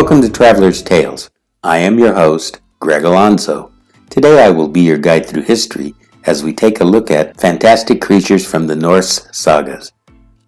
Welcome to Traveler's Tales. I am your host, Greg Alonso. Today I will be your guide through history as we take a look at fantastic creatures from the Norse Sagas.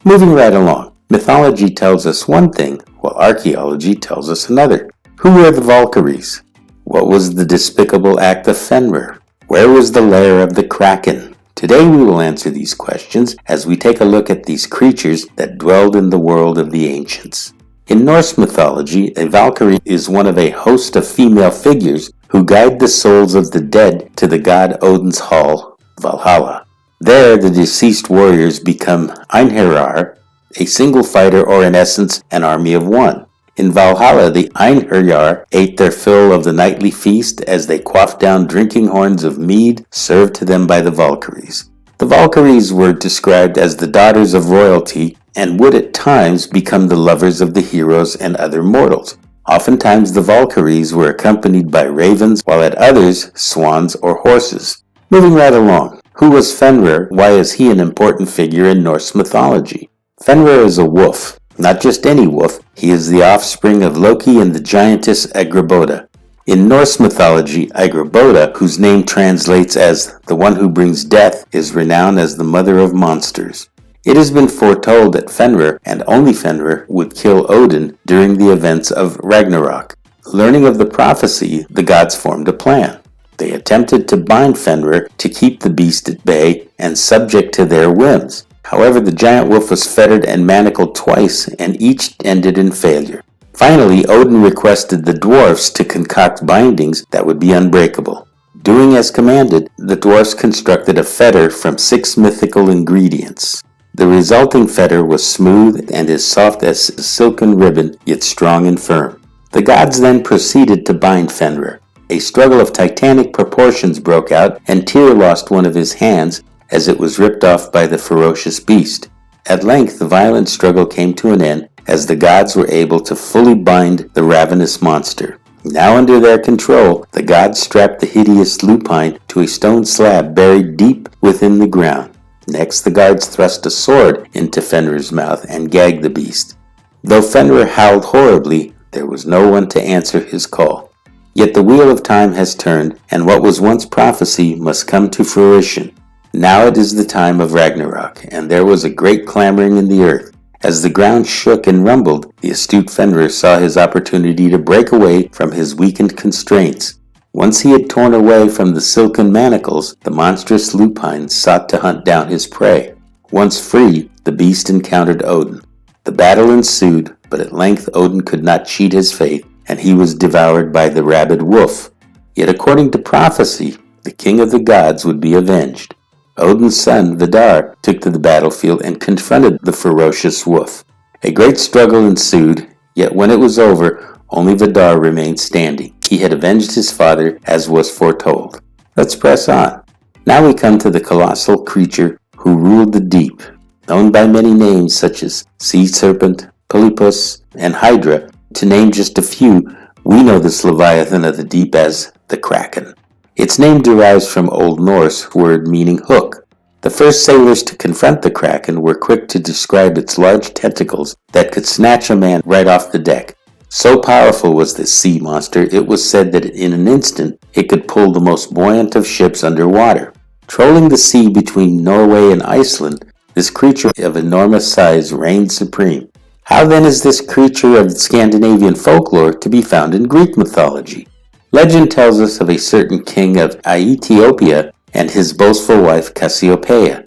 Moving right along, mythology tells us one thing, while archaeology tells us another. Who were the Valkyries? What was the despicable act of Fenrir? Where was the lair of the Kraken? Today we will answer these questions as we take a look at these creatures that dwelled in the world of the ancients. In Norse mythology, a Valkyrie is one of a host of female figures who guide the souls of the dead to the god Odin's hall, Valhalla. There, the deceased warriors become Einherjar, a single fighter or in essence, an army of one. In Valhalla, the Einherjar ate their fill of the nightly feast as they quaffed down drinking horns of mead served to them by the Valkyries. The Valkyries were described as the daughters of royalty and would at times become the lovers of the heroes and other mortals. Oftentimes the Valkyries were accompanied by ravens, while at others, swans or horses. Moving right along, who was Fenrir? Why is he an important figure in Norse mythology? Fenrir is a wolf. Not just any wolf, he is the offspring of Loki and the giantess Angrboda. In Norse mythology, Angrboda, whose name translates as the one who brings death, is renowned as the mother of monsters. It has been foretold that Fenrir, and only Fenrir, would kill Odin during the events of Ragnarok. Learning of the prophecy, the gods formed a plan. They attempted to bind Fenrir to keep the beast at bay and subject to their whims. However, the giant wolf was fettered and manacled twice, and each ended in failure. Finally, Odin requested the dwarfs to concoct bindings that would be unbreakable. Doing as commanded, the dwarfs constructed a fetter from 6 mythical ingredients. The resulting fetter was smooth and as soft as a silken ribbon, yet strong and firm. The gods then proceeded to bind Fenrir. A struggle of titanic proportions broke out, and Tyr lost one of his hands as it was ripped off by the ferocious beast. At length, the violent struggle came to an end as the gods were able to fully bind the ravenous monster. Now under their control, the gods strapped the hideous lupine to a stone slab buried deep within the ground. Next, the guards thrust a sword into Fenrir's mouth and gagged the beast. Though Fenrir howled horribly, there was no one to answer his call. Yet the wheel of time has turned, and what was once prophecy must come to fruition. Now it is the time of Ragnarok, and there was a great clamoring in the earth. As the ground shook and rumbled, the astute Fenrir saw his opportunity to break away from his weakened constraints. Once he had torn away from the silken manacles, the monstrous lupine sought to hunt down his prey. Once free, the beast encountered Odin. The battle ensued, but at length Odin could not cheat his fate, and he was devoured by the rabid wolf. Yet according to prophecy, the king of the gods would be avenged. Odin's son, Vidar, took to the battlefield and confronted the ferocious wolf. A great struggle ensued, yet when it was over, only Vidar remained standing. He had avenged his father, as was foretold. Let's press on. Now we come to the colossal creature who ruled the deep. Known by many names such as sea serpent, polypus, and hydra, to name just a few, we know this leviathan of the deep as the Kraken. Its name derives from Old Norse word meaning hook. The first sailors to confront the Kraken were quick to describe its large tentacles that could snatch a man right off the deck. So powerful was this sea monster, it was said that in an instant it could pull the most buoyant of ships underwater. Trolling the sea between Norway and Iceland, this creature of enormous size reigned supreme. How then is this creature of Scandinavian folklore to be found in Greek mythology? Legend tells us of a certain king of Ethiopia and his boastful wife Cassiopeia.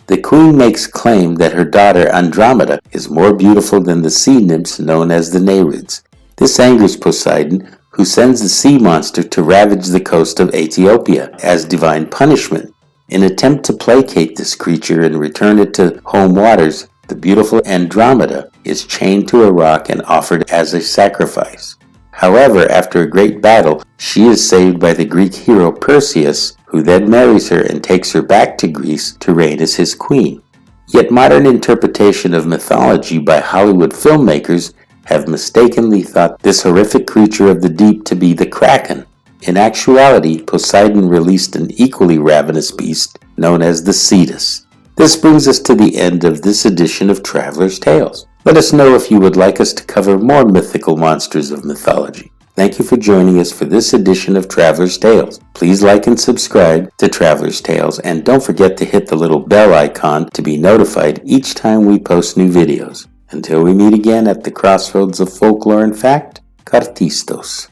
The queen makes claim that her daughter Andromeda is more beautiful than the sea nymphs known as the Nereids. This angers Poseidon, who sends the sea monster to ravage the coast of Ethiopia as divine punishment. In an attempt to placate this creature and return it to home waters, the beautiful Andromeda is chained to a rock and offered as a sacrifice. However, after a great battle, she is saved by the Greek hero Perseus, who then marries her and takes her back to Greece to reign as his queen. Yet modern interpretation of mythology by Hollywood filmmakers have mistakenly thought this horrific creature of the deep to be the Kraken. In actuality, Poseidon released an equally ravenous beast known as the Cetus. This brings us to the end of this edition of Traveler's Tales. Let us know if you would like us to cover more mythical monsters of mythology. Thank you for joining us for this edition of Traveler's Tales. Please like and subscribe to Traveler's Tales, and don't forget to hit the little bell icon to be notified each time we post new videos. Until we meet again at the crossroads of folklore and fact, Kartistos.